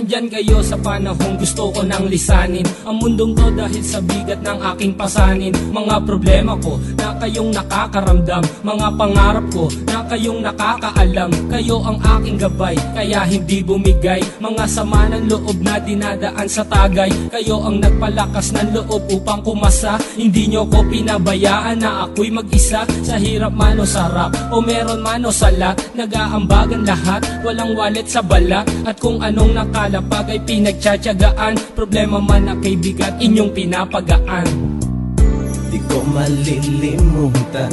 Andyan kayo sa panahong gusto ko nang lisanin ang mundong to dahil sa bigat ng aking pasanin. Mga problema ko na kayong nakakaramdam, mga pangarap ko na kayong nakakaalam. Kayo ang aking gabay, kaya hindi bumigay. Mga sama ng loob na dinadaan sa tagay, kayo ang nagpalakas ng loob upang kumasa. Hindi nyo ko pinabayaan na ako'y mag-isa. Sa hirap man o sarap, o meron man o sala, nag-aambagan lahat, walang walet sa bala. At kung anong nakalapag ay pinagtsatsagaan, problema man na kay bigat inyong pinapagaan. Di ko malilimutan,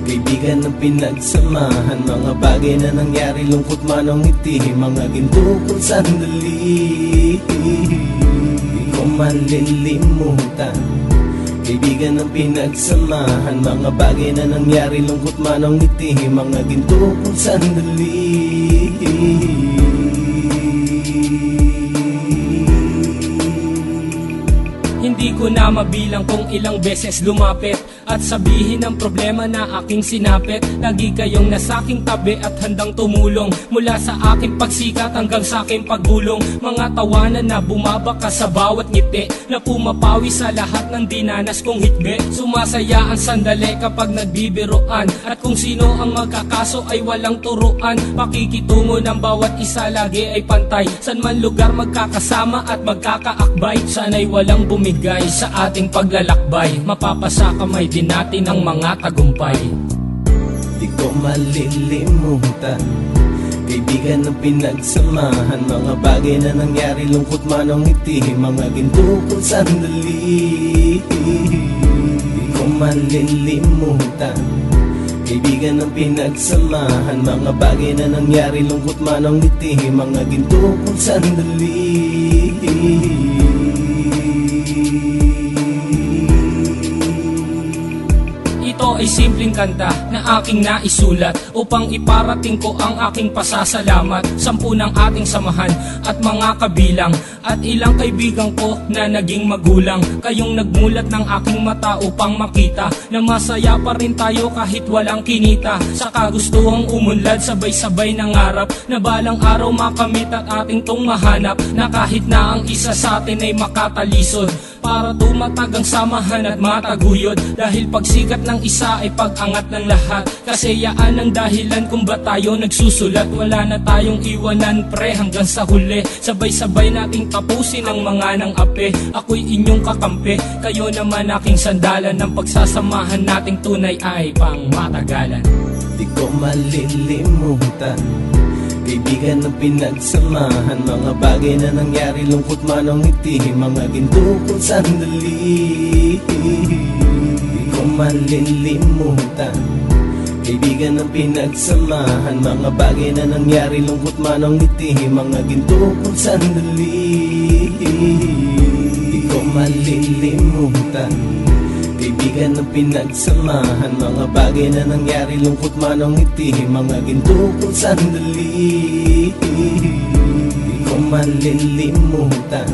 kaibigan ng pinagsamahan, mga bagay na nangyari, lungkot man o ngiti, mga ginto kong sandali. Di ko malilimutan, kaibigan ng pinagsamahan, mga bagay na nangyari, lungkot man o ngiti, mga ginto kong sandali. Hindi ko na mabilang kung ilang beses lumapit at sabihin ang problema na aking sinapit. Lagi kayong nasa aking tabi at handang tumulong, mula sa aking pagsikat hanggang sa aking paggulong. Mga tawanan na bumabaka sa bawat ngiti, na pumapawi sa lahat ng dinanas kong hitbe. Sumasaya ang sandali kapag nagbibiroan, at kung sino ang magkakaso ay walang turuan. Pakikitungo ng bawat isa lagi ay pantay, san man lugar magkakasama at magkakaakbay. Sana'y walang bumigay sa ating paglalakbay, mapapasa kamay din natin ang mga tagumpay. Di ko malilimutan, kaibigan ng pinagsamahan, mga bagay na nangyari, lungkot man o ngiti, mga ginto kong sandali. Di ko malilimutan, kaibigan ng pinagsamahan, mga bagay na nangyari, lungkot man o ngiti, mga ginto kong sandali. Ito ay simpleng kanta na aking naisulat upang iparating ko ang aking pasasalamat. 10 ng ating samahan at mga kabilang, at ilang kaibigan ko na naging magulang. Kayong nagmulat ng aking mata upang makita na masaya pa rin tayo kahit walang kinita. Sa kagustuhang umunlad, sabay-sabay nangarap na balang araw makamit at ating tong mahanap, na kahit na ang isa sa atin ay makatalisod, para tumatag ang samahan at mataguyod. Dahil pagsikat ng isa ay pag-angat ng lahat, kasi yaan ang dahilan kung ba tayo nagsusulat. Wala na tayong iwanan pre hanggang sa huli, sabay-sabay nating tapusin ang mga nang ape. Ako'y inyong kakampi, kayo naman aking sandalan, ng pagsasamahan nating tunay ay pang matagalan. Di ko malilimutan, kaibigan ng pinagsamahan, mga bagay na nangyari, lungkot man o ngiti, mga ginto kong sandali. Di ko malilimutan, kaibigan ng pinagsamahan, mga bagay na nangyari, lungkot man o ngiti, mga ginto kong sandali. Di ko malilimutan, kaibigan ng pinagsamahan, mga bagay na nangyari, lungkot man o ngiti, mga ginto kong sandali. Di ko malilimutan,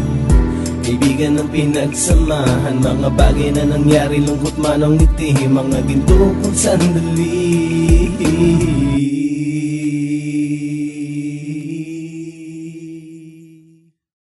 kaibigan ng pinagsamahan, mga bagay na nangyari, lungkot man o ngiti, mga ginto kong sandali.